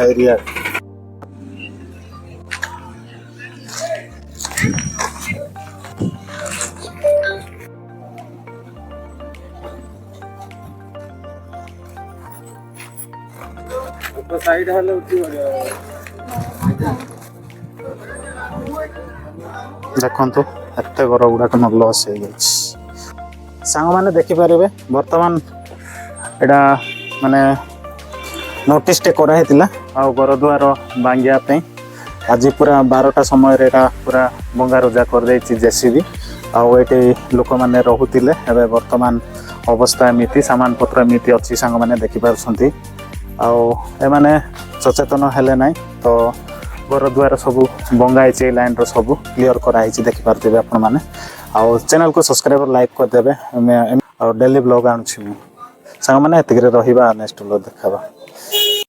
Area side hello देखो एत घर गुड़ाक मोर लस हो सांग मैंने देखिपारे बर्तमान एटा माने नोटिस टे कराई घर द्वार भांगिया आज पूरा 12टा समय पूरा भंगा रुजा कर जेसीबी आउे लोक मैंने रोते बर्तमान अवस्था एमती सामान पत्र एमती अच्छी सांग मैंने देखिपार आने सचेतन हेले ना तो घर द्वार सब भंगाई लाइन सब क्लीयर कराई देखिपारे आपण मैंने आउ चैनल को सब्सक्राइब लाइक करदे डेली ब्लॉग आणुछि सांग मैंने एतिक रहिबा नेक्स्ट ब्लॉग देखा।